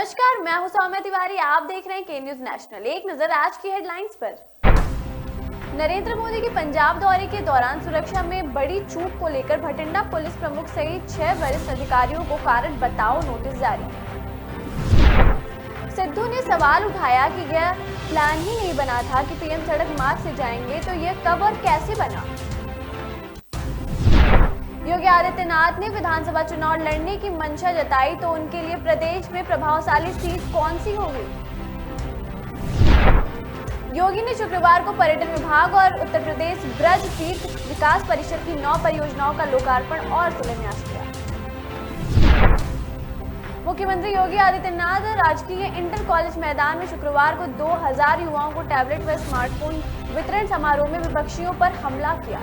नमस्कार, मैं हूं सौम्या तिवारी। आप देख रहे हैं के न्यूज नेशनल। एक नजर आज की हेडलाइंस पर। नरेंद्र मोदी के पंजाब दौरे के दौरान सुरक्षा में बड़ी चूक को लेकर भटिंडा पुलिस प्रमुख सहित 6 वरिष्ठ अधिकारियों को कारण बताओ नोटिस जारी। सिद्धू ने सवाल उठाया कि यह प्लान ही नहीं बना था कि पीएम सड़क मार्ग से जाएंगे, तो यह कब और कैसे बना। योगी आदित्यनाथ ने विधानसभा चुनाव लड़ने की मंशा जताई, तो उनके लिए प्रदेश में प्रभावशाली सीट कौन सी होगी। योगी ने शुक्रवार को पर्यटन विभाग और उत्तर प्रदेश ब्रज तीर्थ विकास परिषद की 9 परियोजनाओं का लोकार्पण और शिलान्यास किया। मुख्यमंत्री योगी आदित्यनाथ राजकीय इंटर कॉलेज मैदान में शुक्रवार को 2000 युवाओं को टैबलेट व स्मार्टफोन वितरण समारोह में विपक्षियों पर हमला किया।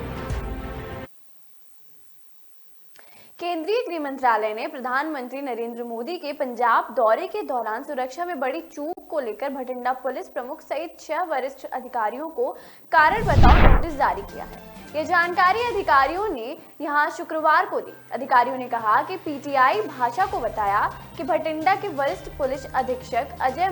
केंद्रीय गृह मंत्रालय ने प्रधानमंत्री नरेंद्र मोदी के पंजाब दौरे के दौरान सुरक्षा में बड़ी चूक को लेकर भटिंडा पुलिस प्रमुख सहित 6 वरिष्ठ अधिकारियों को कारण बताओ नोटिस जारी किया है। ये जानकारी अधिकारियों ने यहां शुक्रवार को दी। अधिकारियों ने कहा कि पीटीआई भाषा को बताया कि भटिंडा के वरिष्ठ पुलिस अधीक्षक अजय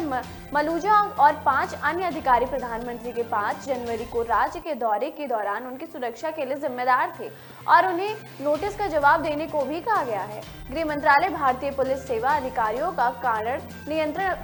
मलूजा और 5 अन्य अधिकारी प्रधानमंत्री के 5 जनवरी को राज्य के दौरे के दौरान उनकी सुरक्षा के लिए जिम्मेदार थे और उन्हें नोटिस का जवाब देने को भी कहा गया है। गृह मंत्रालय भारतीय पुलिस सेवा अधिकारियों का कारण नियंत्रण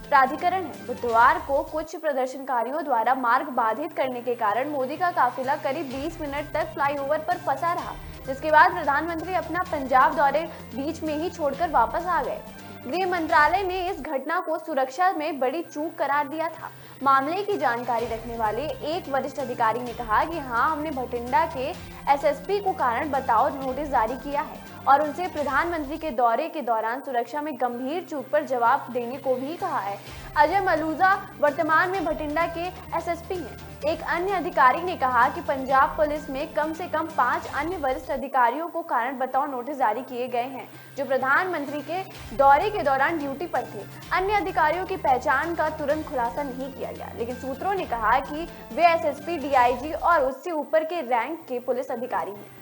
प्राधिकरण है। बुधवार को कुछ प्रदर्शनकारियों द्वारा मार्ग बाधित करने के कारण मोदी का काफिला करीब 20 मिनट तक फ्लाईओवर पर फंसा रहा, जिसके बाद प्रधानमंत्री अपना पंजाब दौरे बीच में ही छोड़कर वापस आ गए। गृह मंत्रालय ने इस घटना को सुरक्षा में बड़ी चूक करार दिया था। मामले की जानकारी रखने वाले एक वरिष्ठ अधिकारी ने कहा कि हाँ, हमने भटिंडा के एसएसपी को कारण बताओ नोटिस जारी किया है और उनसे प्रधानमंत्री के दौरे के दौरान सुरक्षा में गंभीर चूक पर जवाब देने को भी कहा है। अजय मलूजा वर्तमान में भटिंडा के एसएसपी हैं। एक अन्य अधिकारी ने कहा कि पंजाब पुलिस में कम से कम 5 अन्य वरिष्ठ अधिकारियों को कारण बताओ नोटिस जारी किए गए हैं, जो प्रधानमंत्री के दौरे के दौरान ड्यूटी पर थे। अन्य अधिकारियों की पहचान का तुरंत खुलासा नहीं किया गया, लेकिन सूत्रों ने कहा कि वे एसएसपी, डीआईजी और उससे ऊपर के रैंक के पुलिस अधिकारी हैं।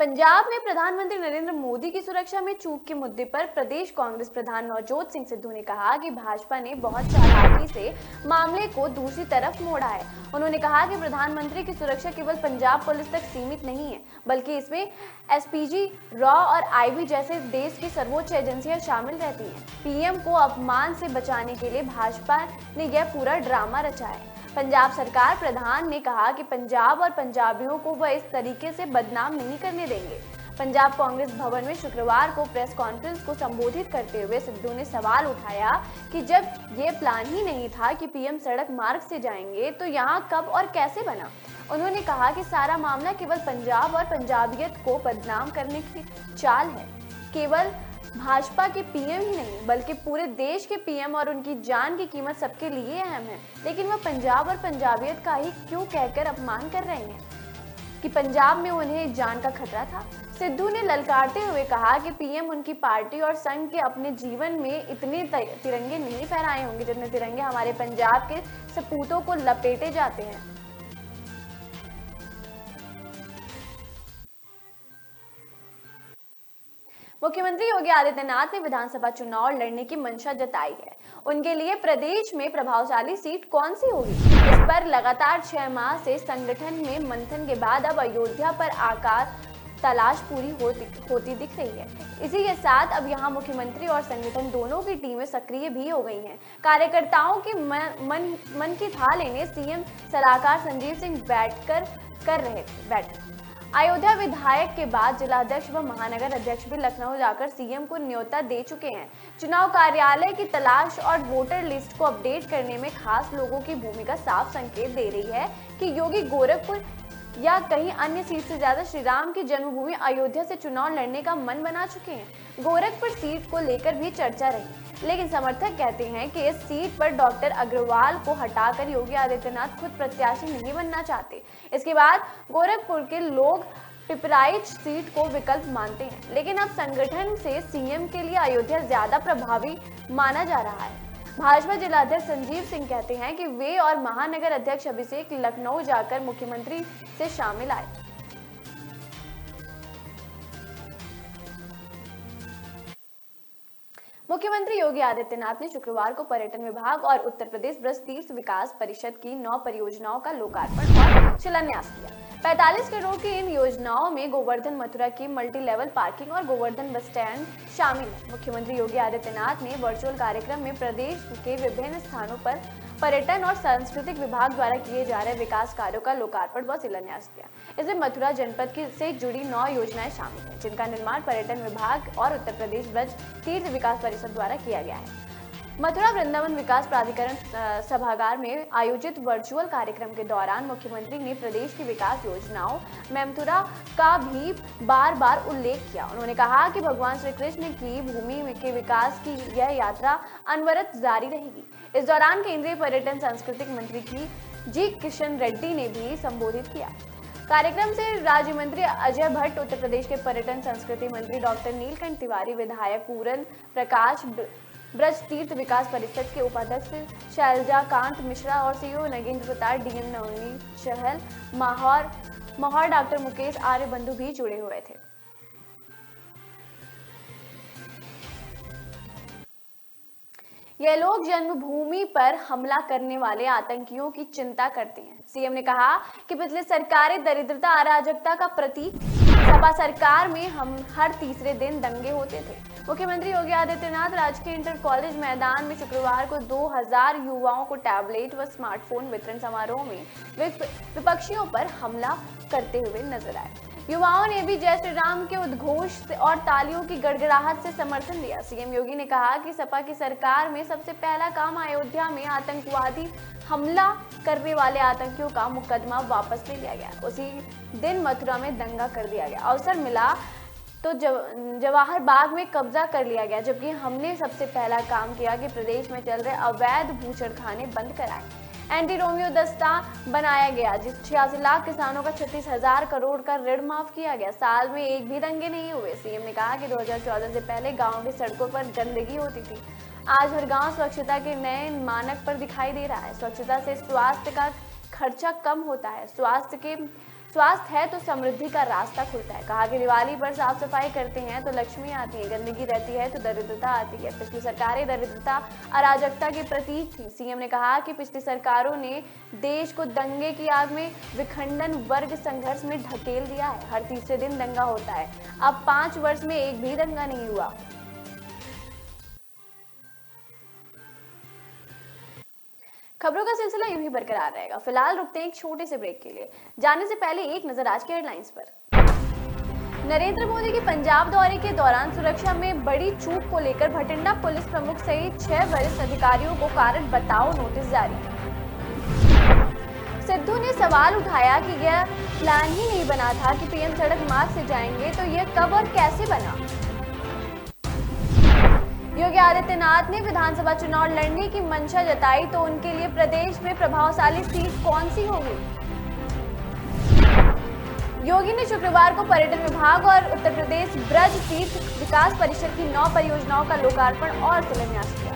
पंजाब में प्रधानमंत्री नरेंद्र मोदी की सुरक्षा में चूक के मुद्दे पर प्रदेश कांग्रेस प्रधान नवजोत सिंह सिद्धू ने कहा कि भाजपा ने बहुत चालाकी से मामले को दूसरी तरफ मोड़ा है। उन्होंने कहा कि प्रधानमंत्री की सुरक्षा केवल पंजाब पुलिस तक सीमित नहीं है, बल्कि इसमें एसपीजी, रॉ और आईबी जैसे देश की सर्वोच्च एजेंसियां शामिल रहती हैं। पीएम को अपमान से बचाने के लिए भाजपा ने यह पूरा ड्रामा रचा है। पंजाब सरकार प्रधान ने कहा कि पंजाब और पंजाबियों को वह इस तरीके से बदनाम नहीं करने देंगे। पंजाब कांग्रेस भवन में शुक्रवार को प्रेस कॉन्फ्रेंस को संबोधित करते हुए सिद्धू ने सवाल उठाया कि जब ये प्लान ही नहीं था कि पीएम सड़क मार्ग से जाएंगे, तो यहाँ कब और कैसे बना। उन्होंने कहा कि सारा मामला केवल पंजाब और पंजाबियत को बदनाम करने की चाल है। केवल भाजपा के पीएम ही नहीं, बल्कि पूरे देश के पीएम और उनकी जान की कीमत सबके लिए अहम है, लेकिन वह पंजाब और पंजाबियत का ही क्यों कहकर अपमान कर रहे हैं कि पंजाब में उन्हें जान का खतरा था। सिद्धू ने ललकारते हुए कहा कि पीएम, उनकी पार्टी और संघ के अपने जीवन में इतने तिरंगे नहीं फहराए होंगे जितने तिरंगे हमारे पंजाब के सपूतों को लपेटे जाते हैं। मुख्यमंत्री योगी आदित्यनाथ ने विधानसभा चुनाव लड़ने की मंशा जताई है। उनके लिए प्रदेश में प्रभावशाली सीट कौन सी होगी, इस पर लगातार 6 माह से संगठन में मंथन के बाद अब अयोध्या पर आकार तलाश पूरी होती दिख रही है। इसी के साथ अब यहां मुख्यमंत्री और संगठन दोनों की टीमें सक्रिय भी हो गई हैं। कार्यकर्ताओं के मन की थाह लेने सीएम सलाहकार संजीव सिंह बैठक। अयोध्या विधायक के बाद जिलाध्यक्ष व महानगर अध्यक्ष भी लखनऊ जाकर सीएम को न्योता दे चुके हैं। चुनाव कार्यालय की तलाश और वोटर लिस्ट को अपडेट करने में खास लोगों की भूमिका साफ संकेत दे रही है कि योगी गोरखपुर या कहीं अन्य सीट से ज्यादा श्री राम की जन्मभूमि अयोध्या से चुनाव लड़ने का मन बना चुके हैं। गोरखपुर सीट को लेकर भी चर्चा रही, लेकिन समर्थक कहते हैं कि इस सीट पर डॉक्टर अग्रवाल को हटाकर योगी आदित्यनाथ खुद प्रत्याशी नहीं बनना चाहते। इसके बाद गोरखपुर के लोग पिपराइच सीट को विकल्प मानते हैं, लेकिन अब संगठन से सीएम के लिए अयोध्या ज्यादा प्रभावी माना जा रहा है। भाजपा जिलाध्यक्ष संजीव सिंह कहते हैं कि वे और महानगर अध्यक्ष अभिषेक लखनऊ जाकर मुख्यमंत्री से शामिल आए। मुख्यमंत्री योगी आदित्यनाथ ने शुक्रवार को पर्यटन विभाग और उत्तर प्रदेश ब्रज तीर्थ विकास परिषद की 9 परियोजनाओं का लोकार्पण और शिलान्यास किया। 45 करोड़ की इन योजनाओं में गोवर्धन मथुरा की मल्टी लेवल पार्किंग और गोवर्धन बस स्टैंड शामिल है। मुख्यमंत्री योगी आदित्यनाथ ने वर्चुअल कार्यक्रम में प्रदेश के विभिन्न स्थानों पर पर्यटन और सांस्कृतिक विभाग द्वारा किए जा रहे विकास कार्यों का लोकार्पण व शिलान्यास किया। इसमें मथुरा जनपद से जुड़ी 9 योजनाएं शामिल हैं, जिनका निर्माण पर्यटन विभाग और उत्तर प्रदेश ब्रज तीर्थ विकास परिषद द्वारा किया गया है। मथुरा वृंदावन विकास प्राधिकरण सभागार में आयोजित वर्चुअल कार्यक्रम के दौरान मुख्यमंत्री ने प्रदेश की विकास योजनाओं में मथुरा का भी बार बार उल्लेख किया। उन्होंने कहा कि भगवान श्री कृष्ण की भूमि के विकास की यह यात्रा अनवरत जारी रहेगी। इस दौरान केंद्रीय पर्यटन सांस्कृतिक मंत्री जी किशन रेड्डी ने भी संबोधित किया। कार्यक्रम से राज्य मंत्री अजय भट्ट, उत्तर प्रदेश के पर्यटन संस्कृति मंत्री डॉक्टर नीलकंठ तिवारी, विधायक पूरन प्रकाश, ब्रज तीर्थ विकास परिषद के उपाध्यक्ष शैलजा कांत मिश्रा और सीईओ नगेंद्र प्रताप, डीएम नवनीत चहल, माहौर डॉक्टर मुकेश आर्य बंधु भी जुड़े हुए थे। ये लोग जन्मभूमि पर हमला करने वाले आतंकियों की चिंता करते हैं। सीएम ने कहा कि पिछली सरकारें दरिद्रता अराजकता का प्रतीक, सपा सरकार में हम हर तीसरे दिन दंगे होते थे। मुख्यमंत्री योगी आदित्यनाथ राजकीय इंटर कॉलेज मैदान में शुक्रवार को 2000 युवाओं को टैबलेट व स्मार्टफोन वितरण समारोह में विपक्षियों पर हमला करते हुए नजर आए। युवाओं ने भी जय श्री राम के उद्घोष और तालियों की गड़गड़ाहट से समर्थन दिया। सीएम योगी ने कहा कि सपा की सरकार में सबसे पहला काम अयोध्या में आतंकवादी हमला करने वाले आतंकियों का मुकदमा वापस ले लिया गया। उसी दिन मथुरा में दंगा कर दिया गया। अवसर मिला तो जवाहर बाग में कब्जा कर लिया गया, जबकि हमने सबसे पहला काम किया कि प्रदेश में चल रहे अवैध भूचड़खाने बंद कराएं। एंटी रोमियो दस्ता बनाया गया, जिस 86 लाख किसानों का 36,000 करोड़ का ऋण माफ किया गया। साल में एक भी दंगे नहीं हुए। सीएम ने कहा कि 2014 से पहले गांव की सड़कों पर गंदगी होती थी। आज हर गांव स्वच्छता के नए मानक पर दिखाई दे रहा है। स्वच्छता से स्वास्थ्य का खर्चा कम होता है। स्वास्थ्य है तो समृद्धि का रास्ता खुलता है। कहा कि दिवाली पर साफ सफाई करते हैं तो लक्ष्मी आती है, गंदगी रहती है तो दरिद्रता आती है। पिछली सरकारें दरिद्रता अराजकता के प्रतीक थी। सीएम ने कहा कि पिछली सरकारों ने देश को दंगे की आग में विखंडन वर्ग संघर्ष में ढकेल दिया है। हर तीसरे दिन दंगा होता है। अब 5 वर्ष में एक भी दंगा नहीं हुआ। खबरों का सिलसिला यूं ही बरकरार रहेगा। फिलहाल रुकते हैं एक छोटे से ब्रेक के लिए। जाने से पहले एक नजर आज के हेडलाइंस पर। नरेंद्र मोदी के पंजाब दौरे के दौरान सुरक्षा में बड़ी चूक को लेकर भटिंडा पुलिस प्रमुख सहित 6 वरिष्ठ अधिकारियों को कारण बताओ नोटिस जारी। सिद्धू ने सवाल उठाया कि यह प्लान ही नहीं बना था कि पीएम सड़क मार्ग से जाएंगे, तो यह कब और कैसे बना। योगी आदित्यनाथ ने विधानसभा चुनाव लड़ने की मंशा जताई, तो उनके लिए प्रदेश में प्रभावशाली सीट कौन सी होगी। योगी ने शुक्रवार को पर्यटन विभाग और उत्तर प्रदेश ब्रज तीर्थ विकास परिषद की 9 परियोजनाओं का लोकार्पण और शिलान्यास किया।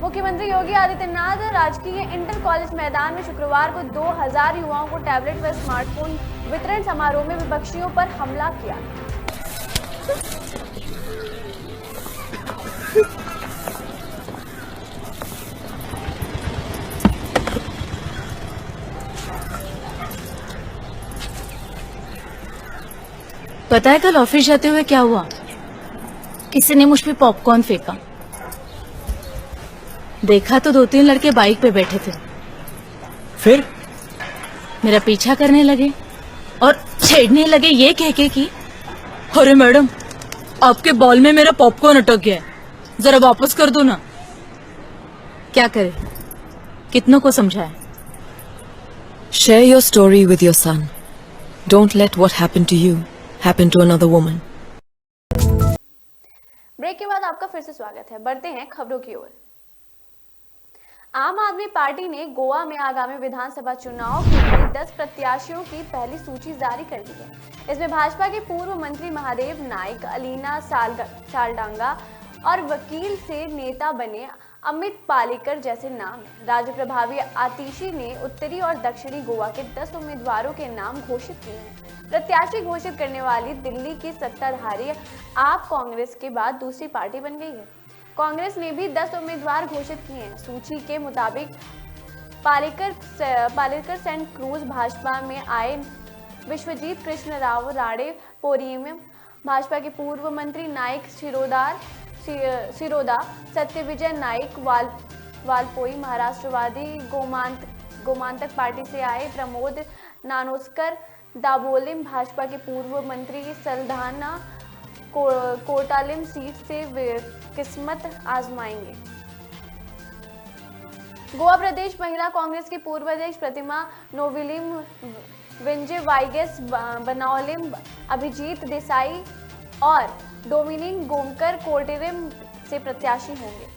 मुख्यमंत्री योगी आदित्यनाथ राजकीय इंटर कॉलेज मैदान में शुक्रवार को 2000 युवाओं को टैबलेट व स्मार्टफोन वितरण समारोह में विपक्षियों पर हमला किया। पता है कल ऑफिस जाते हुए क्या हुआ? किसी ने मुझ पे पॉपकॉर्न फेंका। देखा तो 2-3 लड़के बाइक पे बैठे थे। फिर मेरा पीछा करने लगे और छेड़ने लगे ये कह के कि अरे मैडम, आपके बॉल में मेरा पॉपकॉर्न अटक गया है, जरा वापस कर दो ना। क्या करे, कितनों को समझाए। Share your story with your son. Don't let what happened to you happen to another woman. Break के बाद आपका फिर से स्वागत है। बढ़ते हैं खबरों की ओर। आम आदमी पार्टी ने गोवा में आगामी विधानसभा चुनाव के लिए 10 प्रत्याशियों की पहली सूची जारी कर दी है। इसमें भाजपा के पूर्व मंत्री महादेव नाइक, अलीना सालडांगा और वकील से नेता बने अमित पालेकर जैसे नाम हैं। राज्य प्रभारी आतिशी ने उत्तरी और दक्षिणी गोवा के 10 उम्मीदवारों के नाम घोषित किए हैं। प्रत्याशी घोषित करने वाली दिल्ली की सत्ताधारी आप कांग्रेस के बाद दूसरी पार्टी बन गई है। कांग्रेस ने भी 10 उम्मीदवार घोषित किए हैं। सूची के मुताबिक पालेकर सेंट क्रूज भाजपा में आए विश्वजीत कृष्ण राव राणे पोरियम, भाजपा के पूर्व मंत्री नाइक शिरोदा, सत्यविजय नाइक वालपोई, महाराष्ट्रवादी गोमांतक पार्टी से आए प्रमोद नानोस्कर दाबोलिम, भाजपा के पूर्व मंत्री सलधाना कोटालिम सीट से किस्मत आजमाएंगे। गोवा प्रदेश महिला कांग्रेस की पूर्व अध्यक्ष प्रतिमा नोविलिम, विंजे वाइगेस बनाओलिम, अभिजीत देसाई और डोमिनिक गोमकर कोटेरिम से प्रत्याशी होंगे।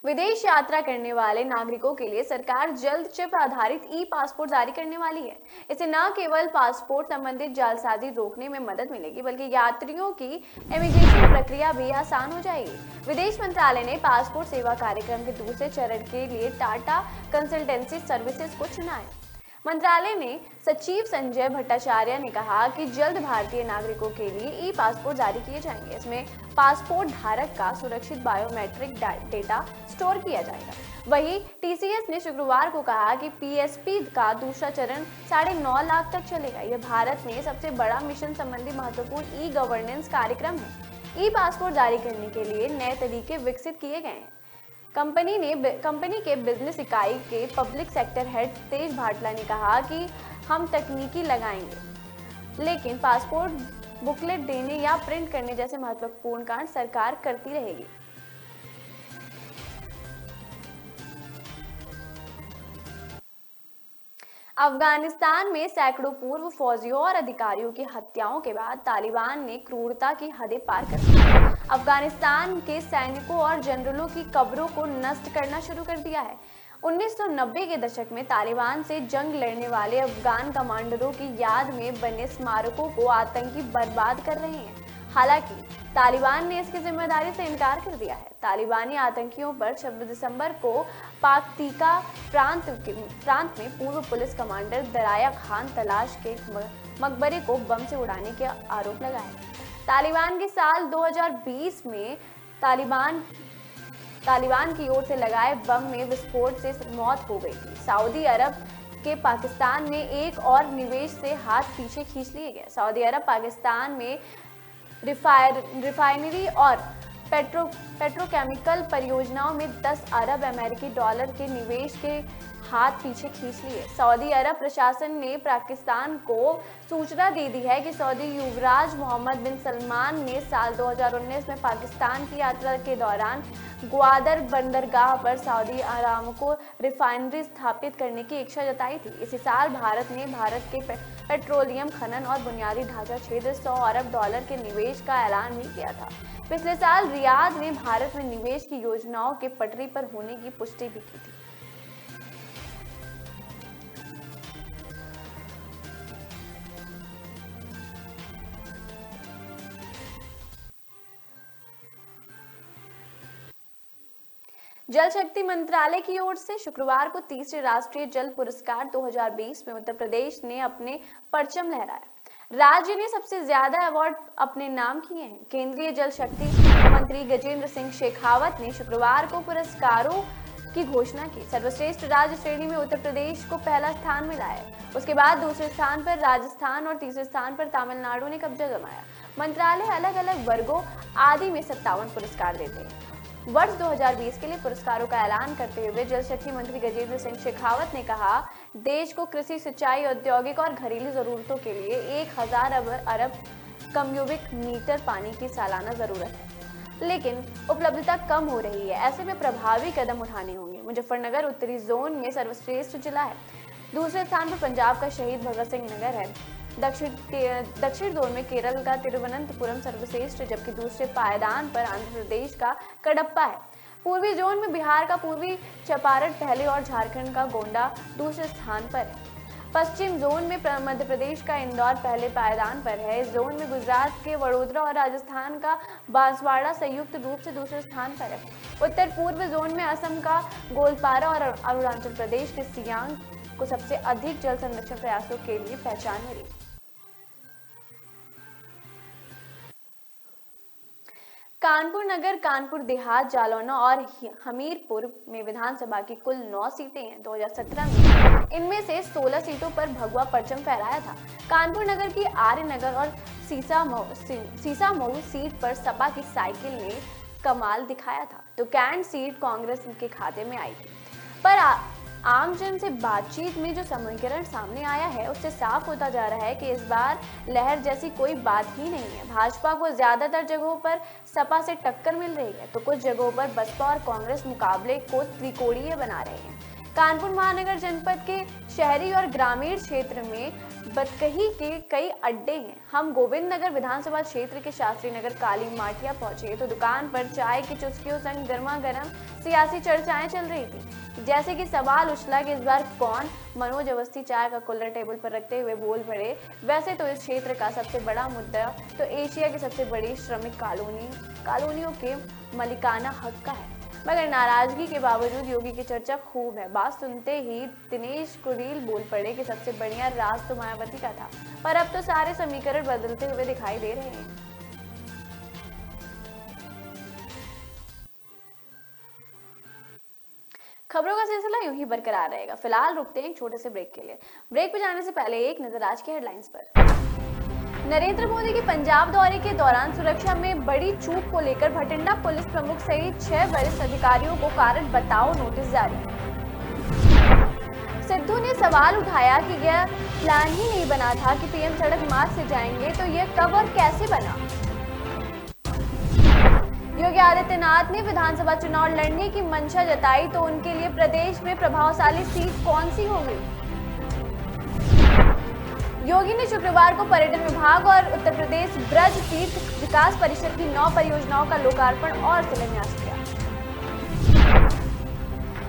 विदेश यात्रा करने वाले नागरिकों के लिए सरकार जल्द चिप आधारित ई पासपोर्ट जारी करने वाली है। इससे न केवल पासपोर्ट संबंधित जालसाजी रोकने में मदद मिलेगी, बल्कि यात्रियों की इमिग्रेशन प्रक्रिया भी आसान हो जाएगी। विदेश मंत्रालय ने पासपोर्ट सेवा कार्यक्रम के दूसरे चरण के लिए टाटा कंसल्टेंसी सर्विसेज को चुना है। मंत्रालय ने सचिव संजय भट्टाचार्य ने कहा कि जल्द भारतीय नागरिकों के लिए ई पासपोर्ट जारी किए जाएंगे। इसमें पासपोर्ट धारक का सुरक्षित बायोमेट्रिक डेटा स्टोर किया जाएगा। वहीं टीसीएस ने शुक्रवार को कहा कि पीएसपी का दूसरा चरण 9.5 लाख तक चलेगा। यह भारत में सबसे बड़ा मिशन संबंधी महत्वपूर्ण ई गवर्नेंस कार्यक्रम है। ई पासपोर्ट जारी करने के लिए नए तरीके विकसित किए गए हैं। कंपनी के बिजनेस इकाई के पब्लिक सेक्टर हेड तेज भाटला ने कहा कि हम तकनीकी लगाएंगे, लेकिन पासपोर्ट बुकलेट देने या प्रिंट करने जैसे महत्वपूर्ण कार्य सरकार करती रहेगी। अफगानिस्तान में सैकड़ों पूर्व फौजियों और अधिकारियों की हत्याओं के बाद तालिबान ने क्रूरता की हदें पार कर दी। अफगानिस्तान के सैनिकों और जनरलों की कब्रों को नष्ट करना शुरू कर दिया है। 1990 के दशक में तालिबान से जंग लड़ने वाले अफगान कमांडरों की याद में बने स्मारकों को आतंकी बर्बाद कर रहे हैं। हालांकि तालिबान ने इसकी जिम्मेदारी से इनकार कर दिया है। तालिबानी आतंकियों पर 26 दिसंबर को पाक्तिका प्रांत में पूर्व पुलिस कमांडर दराया खान तलाश के मकबरे को बम से उड़ाने के आरोप लगाए। तालिबान की साल 2020 में तालिबान की ओर से लगाए बम में विस्फोट से मौत हो गई थी। सऊदी अरब के पाकिस्तान में एक और निवेश से हाथ पीछे खींच लिए गए। सऊदी अरब पाकिस्तान में रिफाइनरी और पेट्रोकेमिकल परियोजनाओं में 10 अरब अमेरिकी डॉलर के निवेश के हाथ पीछे खींच लिए। सऊदी अरब प्रशासन ने पाकिस्तान को सूचना दे दी है कि सऊदी युवराज मोहम्मद बिन सलमान ने साल 2019 में पाकिस्तान की यात्रा के दौरान ग्वादर बंदरगाह पर सऊदी अरामको रिफाइनरी स्थापित करने की इच्छा जताई थी। इसी साल भारत के पेट्रोलियम खनन और बुनियादी ढांचा क्षेत्र 100 अरब डॉलर के निवेश का ऐलान भी किया था। पिछले साल रियाद ने भारत में निवेश की योजनाओं के पटरी पर होने की पुष्टि भी की थी। जल शक्ति मंत्रालय की ओर से शुक्रवार को तीसरे राष्ट्रीय जल पुरस्कार 2020 में उत्तर प्रदेश ने अपने परचम लहराया। राज्य ने सबसे ज्यादा अवार्ड अपने नाम किए हैं। केंद्रीय जल शक्ति मंत्री गजेंद्र सिंह शेखावत ने शुक्रवार को पुरस्कारों की घोषणा की। सर्वश्रेष्ठ राज्य श्रेणी में उत्तर प्रदेश को पहला स्थान मिला है। उसके बाद दूसरे स्थान पर राजस्थान और तीसरे स्थान पर तमिलनाडु ने कब्जा जमाया। मंत्रालय अलग अलग वर्गों आदि में 57 पुरस्कार देते हैं। वर्ष 2020 के लिए पुरस्कारों का ऐलान करते हुए जल शक्ति मंत्री गजेंद्र सिंह शेखावत ने कहा, देश को कृषि, सिंचाई, औद्योगिक और घरेलू जरूरतों के लिए 1000 अरब क्यूबिक मीटर पानी की सालाना जरूरत है, लेकिन उपलब्धता कम हो रही है। ऐसे में प्रभावी कदम उठाने होंगे। मुजफ्फरनगर उत्तरी जोन में सर्वश्रेष्ठ जिला है। दूसरे स्थान पर पंजाब का शहीद भगत सिंह नगर है। दक्षिण जोन में केरल का तिरुवनंतपुरम सर्वश्रेष्ठ, जबकि दूसरे पायदान पर आंध्र प्रदेश का कडप्पा है। पूर्वी जोन में बिहार का पूर्वी चंपारण पहले और झारखंड का गोंडा दूसरे स्थान पर है। पश्चिम जोन में मध्य प्रदेश का इंदौर पहले पायदान पर है। इस जोन में गुजरात के वडोदरा और राजस्थान का बांसवाड़ा संयुक्त रूप से दूसरे स्थान पर है। उत्तर पूर्व जोन में असम का गोलपारा और अरुणाचल प्रदेश के सियांग को सबसे अधिक जल संरक्षण प्रयासों के लिए पहचान मिली। कानपुर नगर, कानपुर देहात, जालौना और हमीरपुर में विधानसभा की कुल 9 सीटें हैं। 2017 में इनमें से 16 सीटों पर भगवा परचम फहराया था। कानपुर नगर की आर्य नगर और सीसामऊ सीट पर सपा की साइकिल ने कमाल दिखाया था, तो कैंट सीट कांग्रेस के खाते में आई थी। पर आमजन से बातचीत में जो समीकरण सामने आया है उससे साफ होता जा रहा है कि इस बार लहर जैसी कोई बात ही नहीं है। भाजपा को ज्यादातर जगहों पर सपा से टक्कर मिल रही है, तो कुछ जगहों पर बसपा और कांग्रेस मुकाबले को त्रिकोणीय बना रहे हैं। कानपुर महानगर जनपद के शहरी और ग्रामीण क्षेत्र में बतकही के कई अड्डे हैं। हम गोविंद नगर विधानसभा क्षेत्र के शास्त्री नगर काली माटिया पहुंचे तो दुकान पर चाय की चुस्कियों संग गर्मा गर्म सियासी चर्चाएं चल रही थी। जैसे कि सवाल उछला कि इस बार कौन। मनोज अवस्थी चाय का कुल्हड़ टेबल पर रखते हुए बोल पड़े, वैसे तो इस क्षेत्र का सबसे बड़ा मुद्दा तो एशिया की सबसे बड़ी श्रमिक कॉलोनियों के मलिकाना हक का है, मगर नाराजगी के बावजूद योगी की चर्चा खूब है। बात सुनते ही दिनेश कुरील बोल पड़े कि सबसे बढ़िया राज तो मायावती का था, पर अब तो सारे समीकरण बदलते हुए दिखाई दे रहे हैं। खबरों का सिलसिला यूं ही बरकरार रहेगा। फिलहाल रुकते हैं एक छोटे से ब्रेक के लिए। ब्रेक पे जाने से पहले एक नजर आज के हेडलाइंस पर। नरेंद्र मोदी के पंजाब दौरे के दौरान सुरक्षा में बड़ी चूक को लेकर भटिंडा पुलिस प्रमुख सहित 6 वरिष्ठ अधिकारियों को कारण बताओ नोटिस जारी। सिद्धू ने सवाल उठाया कि यह प्लान ही नहीं बना था कि पीएम सड़क मार्ग से जाएंगे, तो यह कब और कैसे बना। योगी आदित्यनाथ ने विधानसभा चुनाव लड़ने की मंशा जताई, तो उनके लिए प्रदेश में प्रभावशाली सीट कौन सी होगी। योगी ने शुक्रवार को पर्यटन विभाग और उत्तर प्रदेश ब्रज तीर्थ विकास परिषद की 9 परियोजनाओं का लोकार्पण और शिलान्यास किया।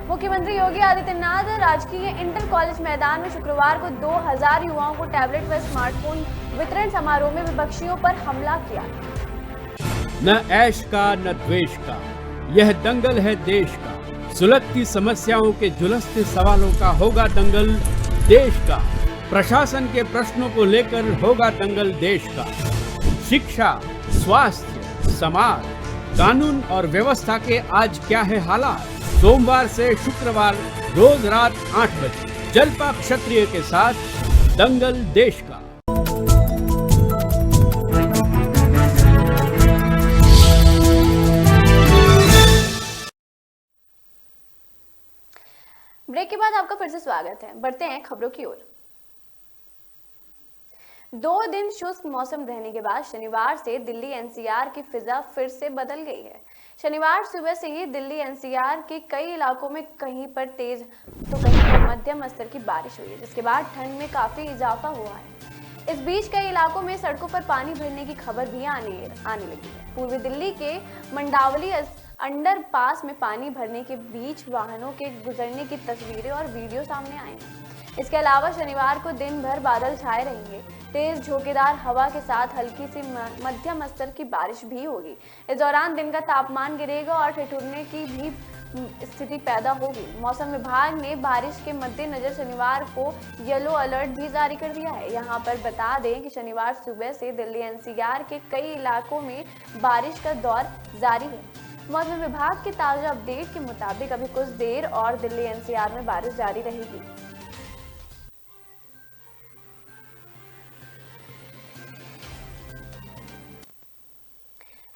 मुख्यमंत्री योगी आदित्यनाथ राजकीय इंटर कॉलेज मैदान में शुक्रवार को 2000 युवाओं को टैबलेट व स्मार्टफोन वितरण समारोह में विपक्षियों पर हमला किया। न ऐश का न द्वेष का, यह दंगल है देश का। सुलगती समस्याओं के जुलसते सवालों का होगा दंगल देश का। प्रशासन के प्रश्नों को लेकर होगा दंगल देश का। शिक्षा, स्वास्थ्य, समाज, कानून और व्यवस्था के आज क्या है हालात। सोमवार से शुक्रवार रोज रात 8 बजे जलपा क्षत्रिय के साथ दंगल देश का। ब्रेक के बाद आपका फिर से स्वागत है। बढ़ते हैं खबरों की ओर। 2 दिन शुष्क मौसम रहने के बाद शनिवार से दिल्ली एनसीआर की फिजा फिर से बदल गई है। शनिवार सुबह से ही दिल्ली एनसीआर के कई इलाकों में कहीं पर तेज तो कहीं पर मध्यम स्तर की बारिश हुई है, जिसके बाद ठंड में काफी इजाफा हुआ है। इस बीच कई इलाकों में सड़कों पर पानी भरने की खबर भी आने लगी है। पूर्वी दिल्ली के मंडावली अंडरपास में पानी भरने के बीच वाहनों के गुजरने की तस्वीरें और वीडियो सामने आए हैं। इसके अलावा शनिवार को दिन भर बादल छाए रहेंगे। तेज झोंकेदार हवा के साथ हल्की सी मध्यम स्तर की बारिश भी होगी। इस दौरान दिन का तापमान गिरेगा और ठिठुरने की भी स्थिति पैदा होगी। मौसम विभाग ने बारिश के मद्देनजर शनिवार को येलो अलर्ट भी जारी कर दिया है। यहाँ पर बता दें कि शनिवार सुबह से दिल्ली एनसीआर के कई इलाकों में बारिश का दौर जारी है। मौसम विभाग के ताजा अपडेट के मुताबिक अभी कुछ देर और दिल्ली एनसीआर में बारिश जारी रहेगी।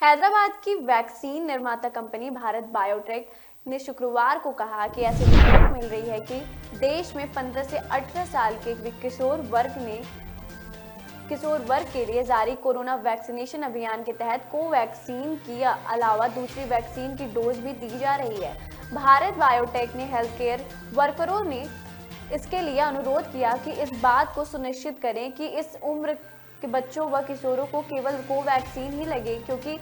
हैदराबाद की वैक्सीन निर्माता कंपनी भारत बायोटेक ने शुक्रवार को कहा कि ऐसी रिपोर्ट मिल रही है कि देश में 15 से 18 साल के किशोर वर्ग के लिए जारी कोरोना वैक्सीनेशन अभियान के तहत कोवैक्सीन की अलावा दूसरी वैक्सीन की डोज भी दी जा रही है। भारत बायोटेक ने हेल्थ केयर वर्करों ने इसके लिए अनुरोध किया कि इस बात को सुनिश्चित करें कि इस उम्र के बच्चों व किशोरों को केवल कोवैक्सीन ही लगे, क्योंकि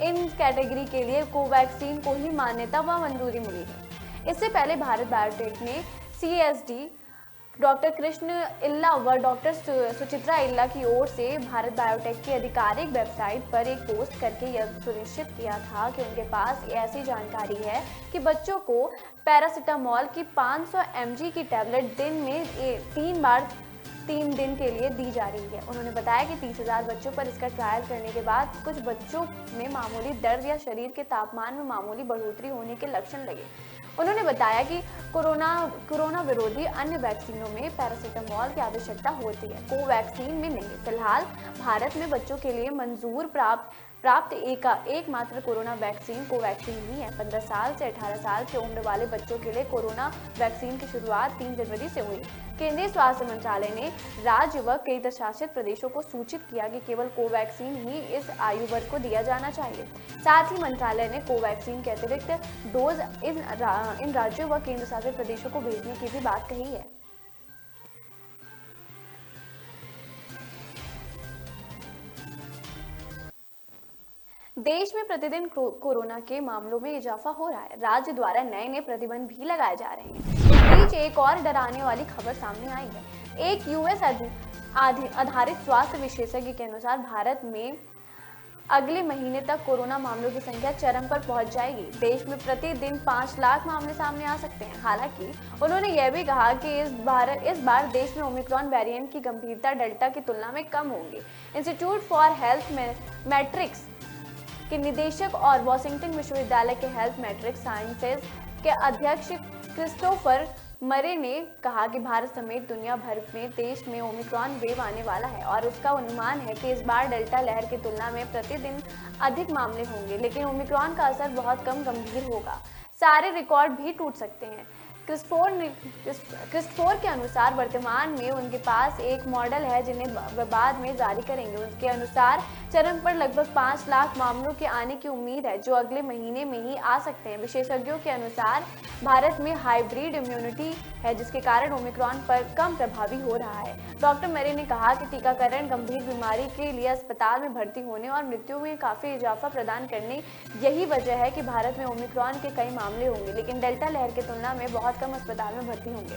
इन कैटेगरी के लिए कोवैक्सीन को ही मान्यता व मंजूरी मिली है। इससे पहले भारत बायोटेक ने CSD डॉक्टर कृष्ण इल्ला व डॉक्टर सुचित्रा इल्ला की ओर से भारत बायोटेक की आधिकारिक वेबसाइट पर एक पोस्ट करके यह सुनिश्चित किया था कि उनके पास ऐसी जानकारी है कि बच्चों को पैरासीटामोल की 500 mg की टैबलेट दिन में 3 बार 3 दिन के लिए दी जा रही है। उन्होंने बताया कि 30,000 बच्चों पर इसका ट्रायल करने के बाद कुछ बच्चों में मामूली दर्द या शरीर के तापमान में मामूली बढ़ोतरी होने के लक्षण लगे। उन्होंने बताया कि कोरोना विरोधी अन्य वैक्सीनों में पैरासीटामोल की आवश्यकता होती है, कोवैक्सीन में नहीं। फिलहाल भारत में बच्चों के लिए मंजूर प्राप्त एकमात्र कोरोना वैक्सीन कोवैक्सीन ही है। 15 साल से 18 साल की उम्र वाले बच्चों के लिए कोरोना वैक्सीन की शुरुआत 3 जनवरी से हुई। केंद्रीय स्वास्थ्य मंत्रालय ने राज्य व केंद्र शासित प्रदेशों को सूचित किया कि केवल कोवैक्सीन ही इस आयु वर्ग को दिया जाना चाहिए। साथ ही मंत्रालय ने कोवैक्सीन के अतिरिक्त डोज इन राज्यों व केंद्र शासित प्रदेशों को भेजने की भी बात कही है। देश में प्रतिदिन कोरोना के मामलों में इजाफा हो रहा है। राज्य द्वारा नए प्रतिबंध भी लगाए जा रहे हैं। इस बीच एक और डराने वाली खबर सामने आई है। एक यूएस आधारित स्वास्थ्य विशेषज्ञ के अनुसार भारत में अगले महीने तक कोरोना मामलों की संख्या चरम पर पहुंच जाएगी। देश में प्रतिदिन 5 लाख मामले सामने आ सकते हैं। हालांकि उन्होंने यह भी कहा कि इस बार देश में ओमिक्रॉन वेरिएंट की गंभीरता डेल्टा की तुलना में कम होगी। इंस्टीट्यूट फॉर हेल्थ मैट्रिक्स के निदेशक और वॉशिंगटन विश्वविद्यालय के हेल्थ मैट्रिक्स साइंसेज के अध्यक्ष क्रिस्टोफर मरे ने कहा कि भारत समेत दुनिया भर में देश में ओमिक्रॉन वेव आने वाला है और उसका अनुमान है कि इस बार डेल्टा लहर की तुलना में प्रतिदिन अधिक मामले होंगे, लेकिन ओमिक्रॉन का असर बहुत कम गंभीर होगा। सारे रिकॉर्ड भी टूट सकते हैं। क्रिस्टोफर के अनुसार वर्तमान में उनके पास एक मॉडल है जिन्हें वे बाद में जारी करेंगे। उनके अनुसार चरम पर लगभग 5 लाख मामलों के आने की उम्मीद है, जो अगले महीने में ही आ सकते हैं। विशेषज्ञों के अनुसार भारत में हाइब्रिड इम्यूनिटी है, जिसके कारण ओमिक्रॉन पर कम प्रभावी हो रहा है। डॉक्टर मरे ने कहा कि टीकाकरण गंभीर बीमारी के लिए अस्पताल में भर्ती होने और मृत्यु में काफी इजाफा प्रदान करने यही वजह है कि भारत में ओमिक्रॉन के कई मामले होंगे, लेकिन डेल्टा लहर की तुलना में बहुत कम अस्पताल में भर्ती होंगे।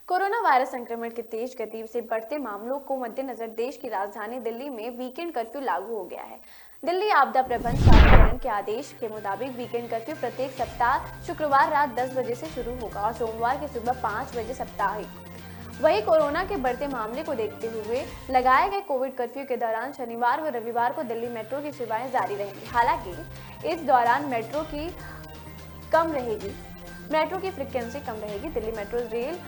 कोरोना वायरस संक्रमण की तेज गति से बढ़ते मामलों को मद्देनजर देश की राजधानी दिल्ली में वीकेंड कर्फ्यू लागू हो गया है। दिल्ली आपदा प्रबंधन प्राधिकरण के आदेश के मुताबिक वीकेंड कर्फ्यू प्रत्येक सप्ताह शुक्रवार रात 10 बजे से शुरू होगा और सोमवार की सुबह 5 बजे साप्ताहिक। वहीं कोरोना के बढ़ते मामले को देखते हुए लगाए गए कोविड कर्फ्यू के दौरान शनिवार व रविवार को दिल्ली मेट्रो की सेवाएं जारी रहेंगी। हालांकि इस दौरान मेट्रो की फ्रीक्वेंसी कम रहेगी। दिल्ली मेट्रो रेल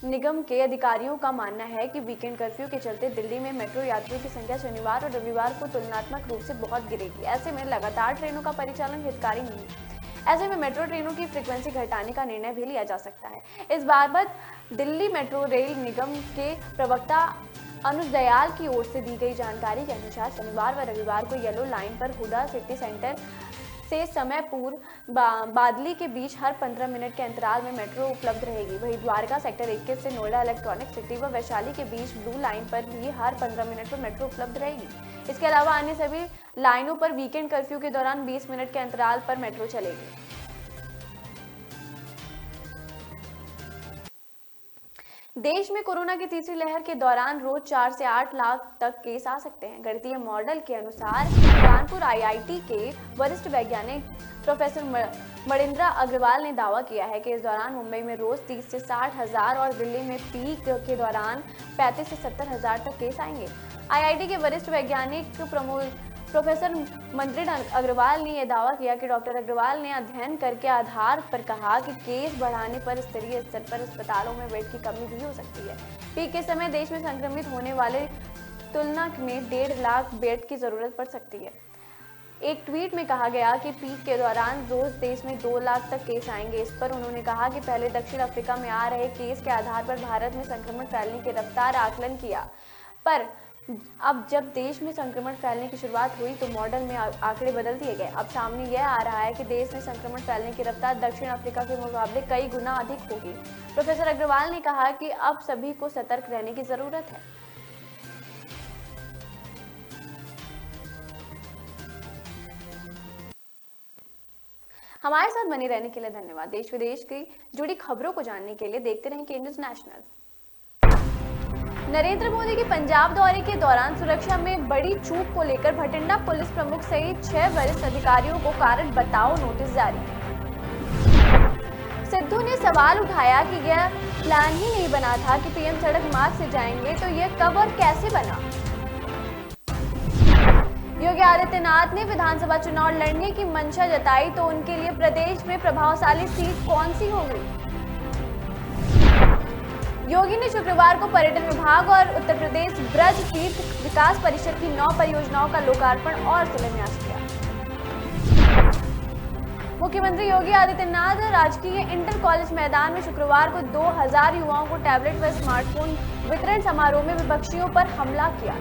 निगम के अधिकारियों का मानना है कि वीकेंड कर्फ्यू के चलते दिल्ली में मेट्रो यात्रियों की संख्या शनिवार और रविवार को तुलनात्मक रूप से बहुत गिरेगी। ऐसे में लगातार ट्रेनों का परिचालन हितकारी नहीं। ऐसे में मेट्रो ट्रेनों की फ्रीक्वेंसी घटाने का निर्णय भी लिया जा सकता है। इस बाबत दिल्ली मेट्रो रेल निगम के प्रवक्ता अनुज दयाल की ओर से दी गई जानकारी के अनुसार शनिवार व रविवार को येलो लाइन पर हुडा सिटी सेंटर से समय पूर्व बादली के बीच हर 15 मिनट के अंतराल में मेट्रो उपलब्ध रहेगी। वहीं द्वारका सेक्टर 21 से नोएडा इलेक्ट्रॉनिक सिटी व वैशाली के बीच ब्लू लाइन पर भी हर 15 मिनट पर मेट्रो उपलब्ध रहेगी। इसके अलावा अन्य सभी लाइनों पर वीकेंड कर्फ्यू के दौरान 20 मिनट के अंतराल पर मेट्रो चलेगी। देश में कोरोना की तीसरी लहर के दौरान रोज 4 से 8 लाख तक केस आ सकते हैं। गणितीय मॉडल के अनुसार कानपुर आईआईटी के वरिष्ठ वैज्ञानिक प्रोफेसर मणिंद्रा अग्रवाल ने दावा किया है कि इस दौरान मुंबई में रोज 30 से 60 हजार और दिल्ली में पीक के दौरान 35 से 70 हजार तक केस आएंगे। आईआईटी के वरिष्ठ वैज्ञानिक प्रोफेसर मणिंद्रा अग्रवाल ने यह दावा किया कि डॉक्टर अग्रवाल ने अध्ययन करके आधार पर कहा कि केस बढ़ाने पर स्तरीय स्तर पर अस्पतालों में बेड की कमी भी हो सकती है। पीक के समय देश में संक्रमित होने वाले तुलना में 1.5 लाख बेड की जरूरत पड़ सकती है। एक ट्वीट में कहा गया कि पीक के दौरान रोज देश में 2 लाख तक केस आएंगे। इस पर उन्होंने कहा कि पहले दक्षिण अफ्रीका में आ रहे केस के आधार पर भारत में संक्रमण फैलने की रफ्तार आकलन किया, पर अब जब देश में संक्रमण फैलने की शुरुआत हुई तो मॉडल में आंकड़े बदल दिए गए। अब सामने यह आ रहा है कि देश में संक्रमण फैलने की रफ्तार दक्षिण अफ्रीका के मुकाबले कई गुना अधिक होगी। प्रोफेसर अग्रवाल ने कहा कि अब सभी को सतर्क रहने की जरूरत है। हमारे साथ बने रहने के लिए धन्यवाद। देश विदेश की जुड़ी खबरों को जानने के लिए देखते रहें के न्यूज़ नेशनल। नरेंद्र मोदी के पंजाब दौरे के दौरान सुरक्षा में बड़ी चूक को लेकर भटिंडा पुलिस प्रमुख सहित 6 वरिष्ठ अधिकारियों को कारण बताओ नोटिस जारी। सिद्धू ने सवाल उठाया कि यह प्लान ही नहीं बना था कि पीएम सड़क मार्ग से जाएंगे, तो यह कब और कैसे बना। योगी आदित्यनाथ ने विधानसभा चुनाव लड़ने की मंशा जताई, तो उनके लिए प्रदेश में प्रभावशाली सीट कौन सी होगी। योगी ने शुक्रवार को पर्यटन विभाग और उत्तर प्रदेश ब्रज तीर्थ विकास परिषद की 9 परियोजनाओं का लोकार्पण और शिलान्यास किया। मुख्यमंत्री योगी आदित्यनाथ राजकीय इंटर कॉलेज मैदान में शुक्रवार को 2000 युवाओं को टैबलेट व स्मार्टफोन वितरण समारोह में विपक्षियों पर हमला किया।